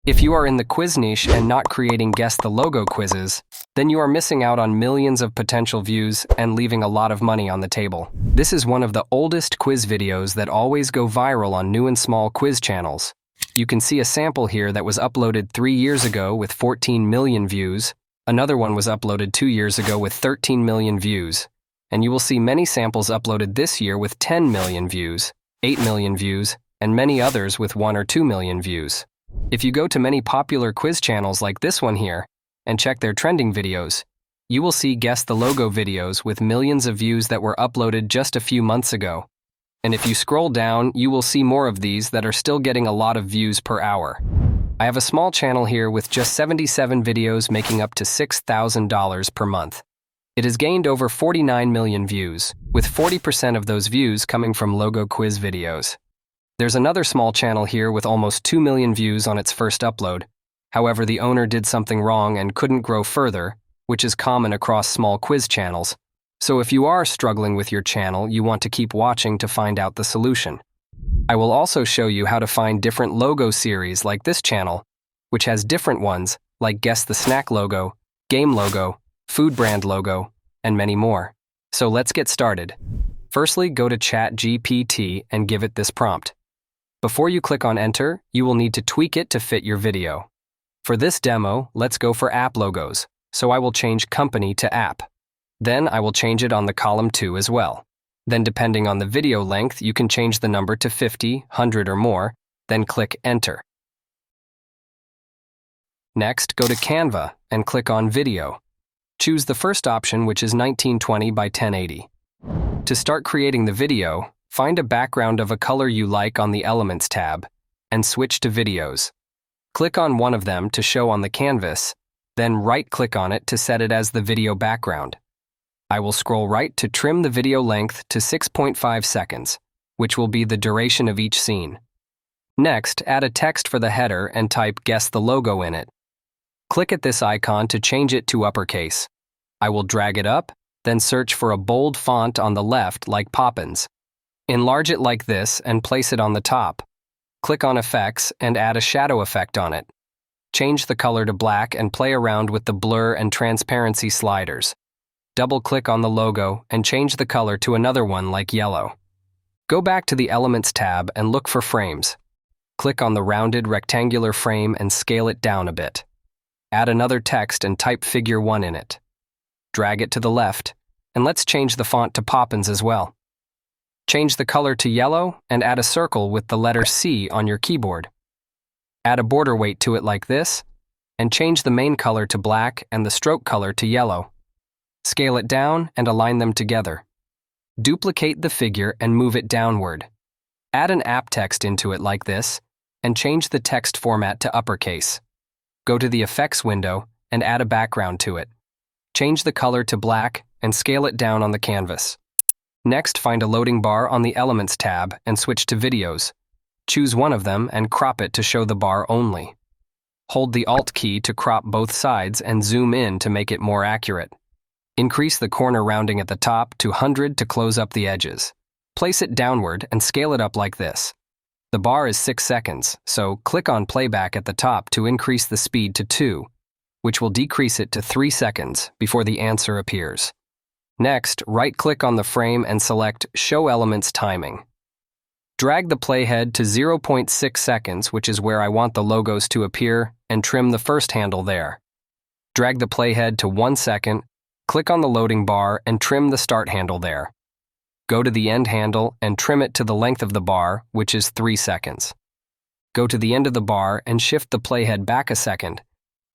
If you are in the quiz niche and not creating Guess the Logo quizzes, then you are missing out on millions of potential views and leaving a lot of money on the table. This is one of the oldest quiz videos that always go viral on new and small quiz channels. You can see a sample here that was uploaded 3 years ago with 14 million views. Another one was uploaded 2 years ago with 13 million views. And you will see many samples uploaded this year with 10 million views, 8 million views, and many others with 1 or 2 million views. If you go to many popular quiz channels like this one here and check their trending videos, you will see Guess the Logo videos with millions of views that were uploaded just a few months ago. And if you scroll down, you will see more of these that are still getting a lot of views per hour. I have a small channel here with just 77 videos making up to $6,000 per month. It has gained over 49 million views, with 40% of those views coming from logo quiz videos. There's another small channel here with almost 2 million views on its first upload. However, the owner did something wrong and couldn't grow further, which is common across small quiz channels. So if you are struggling with your channel, you want to keep watching to find out the solution. I will also show you how to find different logo series like this channel, which has different ones like Guess the Snack logo, Game logo, Food brand logo, and many more. So let's get started. Firstly, go to ChatGPT and give it this prompt. Before you click on Enter, you will need to tweak it to fit your video. For this demo, let's go for app logos, so I will change company to app. Then I will change it on the column 2 as well. Then depending on the video length, you can change the number to 50, 100 or more, then click Enter. Next, go to Canva and click on Video. Choose the first option, which is 1920 by 1080. To start creating the video, find a background of a color you like on the Elements tab, and switch to Videos. Click on one of them to show on the canvas, then right-click on it to set it as the video background. I will scroll right to trim the video length to 6.5 seconds, which will be the duration of each scene. Next, add a text for the header and type Guess the Logo in it. Click at this icon to change it to uppercase. I will drag it up, then search for a bold font on the left like Poppins. Enlarge it like this and place it on the top. Click on Effects and add a shadow effect on it. Change the color to black and play around with the blur and transparency sliders. Double-click on the logo and change the color to another one like yellow. Go back to the Elements tab and look for frames. Click on the rounded rectangular frame and scale it down a bit. Add another text and type Figure 1 in it. Drag it to the left, and let's change the font to Poppins as well. Change the color to yellow and add a circle with the letter C on your keyboard. Add a border weight to it like this, and change the main color to black and the stroke color to yellow. Scale it down and align them together. Duplicate the figure and move it downward. Add an app text into it like this, and change the text format to uppercase. Go to the Effects window and add a background to it. Change the color to black and scale it down on the canvas. Next, find a loading bar on the Elements tab and switch to Videos. Choose one of them and crop it to show the bar only. Hold the Alt key to crop both sides and zoom in to make it more accurate. Increase the corner rounding at the top to 100 to close up the edges. Place it downward and scale it up like this. The bar is 6 seconds, so click on Playback at the top to increase the speed to 2, which will decrease it to 3 seconds before the answer appears. Next, right-click on the frame and select Show Elements Timing. Drag the playhead to 0.6 seconds, which is where I want the logos to appear, and trim the first handle there. Drag the playhead to 1 second, click on the loading bar and trim the start handle there. Go to the end handle and trim it to the length of the bar, which is 3 seconds. Go to the end of the bar and shift the playhead back a second,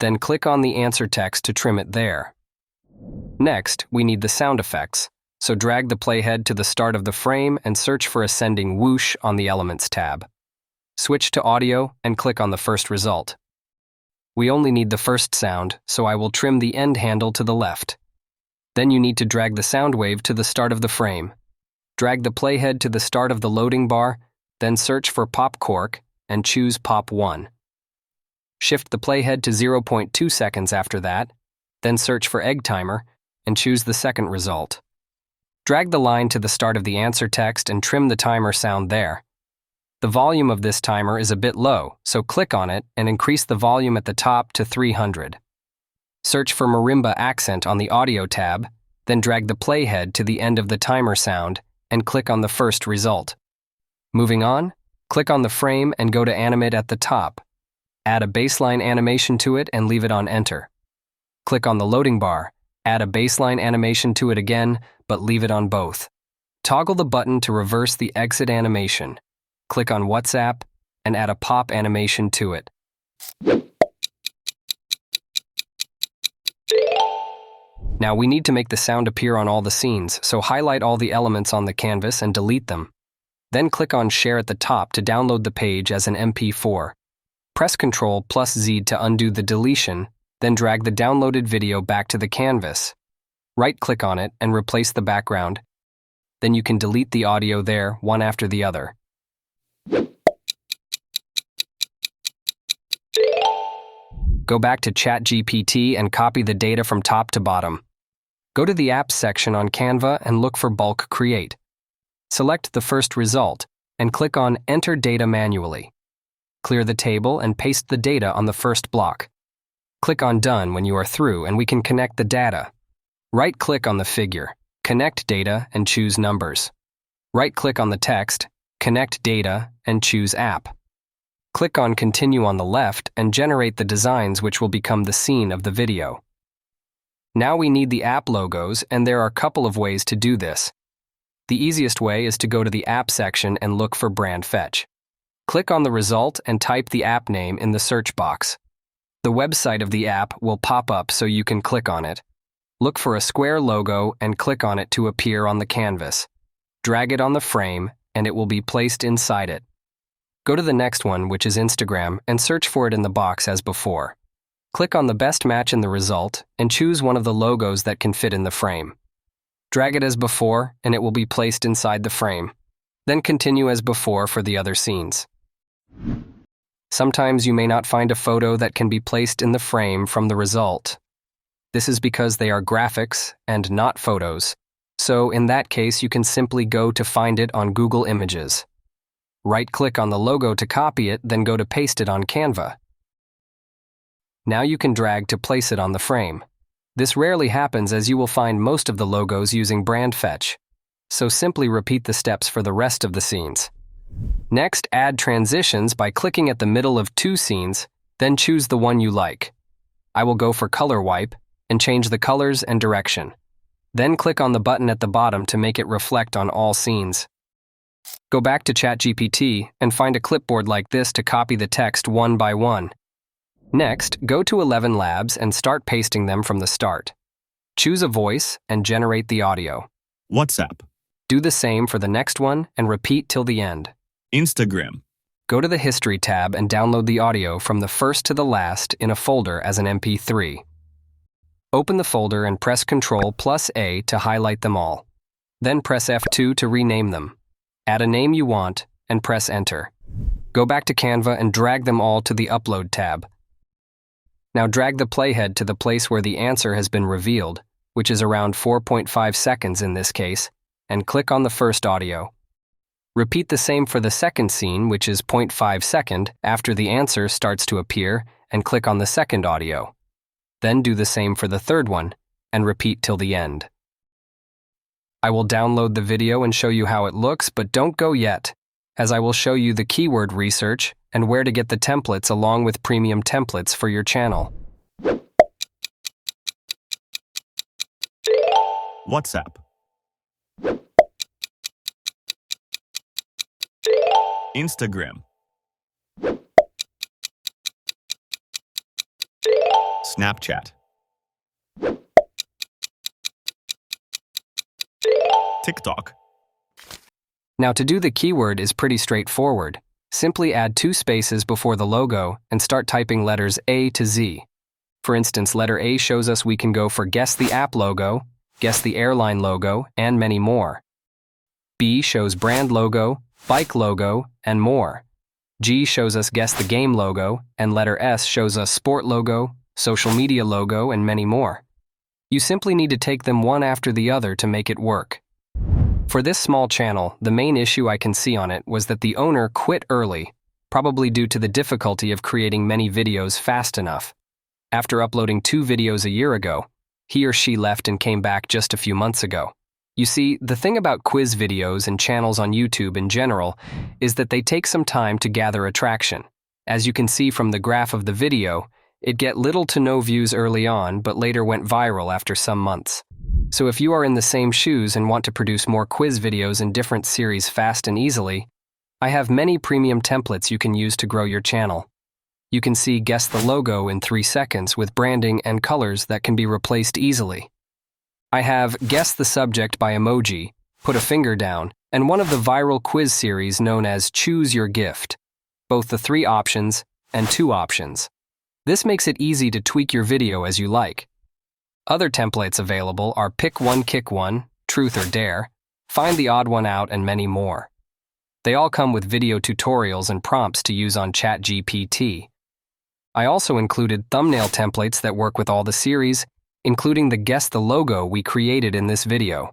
then click on the answer text to trim it there. Next, we need the sound effects, so drag the playhead to the start of the frame and search for ascending whoosh on the Elements tab. Switch to Audio and click on the first result. We only need the first sound, so I will trim the end handle to the left. Then you need to drag the sound wave to the start of the frame. Drag the playhead to the start of the loading bar, then search for Pop Cork and choose Pop 1. Shift the playhead to 0.2 seconds after that, then search for Egg Timer and choose the second result. Drag the line to the start of the answer text and trim the timer sound there. The volume of this timer is a bit low, so click on it and increase the volume at the top to 300. Search for marimba accent on the audio tab, then drag the playhead to the end of the timer sound and click on the first result. Moving on, click on the frame and go to animate at the top. Add a baseline animation to it and leave it on enter. Click on the loading bar, add a baseline animation to it again, but leave it on both. Toggle the button to reverse the exit animation. Click on WhatsApp and add a pop animation to it. Now we need to make the sound appear on all the scenes, so highlight all the elements on the canvas and delete them. Then click on Share at the top to download the page as an MP4. Press Ctrl+Z to undo the deletion, then drag the downloaded video back to the canvas. Right-click on it and replace the background. Then you can delete the audio there, one after the other. Go back to ChatGPT and copy the data from top to bottom. Go to the Apps section on Canva and look for Bulk Create. Select the first result and click on Enter Data Manually. Clear the table and paste the data on the first block. Click on Done when you are through and we can connect the data. Right-click on the figure, Connect Data and choose Numbers. Right-click on the text, Connect Data and choose App. Click on Continue on the left and generate the designs which will become the scene of the video. Now we need the app logos, and there are a couple of ways to do this. The easiest way is to go to the App section and look for Brand Fetch. Click on the result and type the app name in the search box. The website of the app will pop up so you can click on it. Look for a square logo and click on it to appear on the canvas. Drag it on the frame and it will be placed inside it. Go to the next one, which is Instagram, and search for it in the box as before. Click on the best match in the result and choose one of the logos that can fit in the frame. Drag it as before and it will be placed inside the frame. Then continue as before for the other scenes. Sometimes you may not find a photo that can be placed in the frame from the result. This is because they are graphics and not photos. So in that case, you can simply go to find it on Google Images. Right-click on the logo to copy it, then go to paste it on Canva. Now you can drag to place it on the frame. This rarely happens as you will find most of the logos using Brand Fetch. So simply repeat the steps for the rest of the scenes. Next, add transitions by clicking at the middle of two scenes, then choose the one you like. I will go for Color Wipe and change the colors and direction. Then click on the button at the bottom to make it reflect on all scenes. Go back to ChatGPT and find a clipboard like this to copy the text one by one. Next, go to ElevenLabs and start pasting them from the start. Choose a voice and generate the audio. WhatsApp, Do the same for the next one and repeat till the end. Instagram, Go to the History tab and download the audio from the first to the last in a folder as an MP3. Open the folder and press Ctrl+A to highlight them all. Then press F2 to rename them. Add a name you want and press Enter. Go back to Canva and drag them all to the Upload tab. Now drag the playhead to the place where the answer has been revealed, which is around 4.5 seconds in this case, and click on the first audio. Repeat the same for the second scene, which is 0.5 second after the answer starts to appear, and click on the second audio. Then do the same for the third one, and repeat till the end. I will download the video and show you how it looks, but don't go yet, as I will show you the keyword research and where to get the templates along with premium templates for your channel. WhatsApp, Instagram, Snapchat, TikTok. Now to do the keyword is pretty straightforward. Simply add 2 spaces before the logo and start typing letters A to Z. For instance, letter A shows us we can go for guess the app logo, guess the airline logo, and many more. B shows brand logo, bike logo, and more. G shows us guess the game logo, and letter S shows us sport logo, social media logo, and many more. You simply need to take them one after the other to make it work. For this small channel, the main issue I can see on it was that the owner quit early, probably due to the difficulty of creating many videos fast enough. After uploading 2 videos a year ago, he or she left and came back just a few months ago. You see, the thing about quiz videos and channels on YouTube in general is that they take some time to gather attraction. As you can see from the graph of the video, it get little to no views early on, but later went viral after some months. So if you are in the same shoes and want to produce more quiz videos in different series fast and easily, I have many premium templates you can use to grow your channel. You can see Guess the Logo in 3 seconds with branding and colors that can be replaced easily. I have Guess the Subject by Emoji, Put a Finger Down, and one of the viral quiz series known as Choose Your Gift, both the 3 options and 2 options. This makes it easy to tweak your video as you like. Other templates available are Pick One, Kick One, Truth or Dare, Find the Odd One Out, and many more. They all come with video tutorials and prompts to use on ChatGPT. I also included thumbnail templates that work with all the series, including the Guess the Logo we created in this video.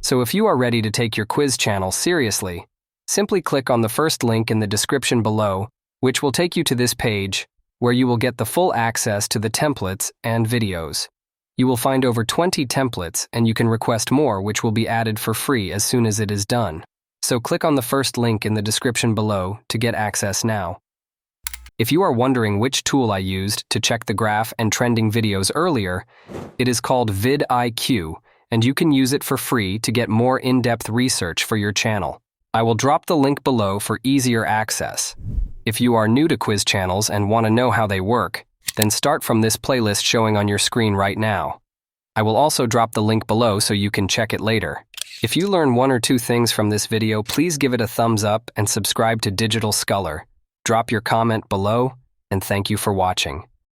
So if you are ready to take your quiz channel seriously, simply click on the first link in the description below, which will take you to this page, where you will get the full access to the templates and videos. You will find over 20 templates, and you can request more, which will be added for free as soon as it is done. So click on the first link in the description below to get access now. If you are wondering which tool I used to check the graph and trending videos earlier, it is called vidIQ, and you can use it for free to get more in-depth research for your channel. I will drop the link below for easier access. If you are new to quiz channels and want to know how they work, then start from this playlist showing on your screen right now. I will also drop the link below so you can check it later. If you learn 1 or 2 things from this video, please give it a thumbs up and subscribe to Digital Scholar. Drop your comment below, and thank you for watching.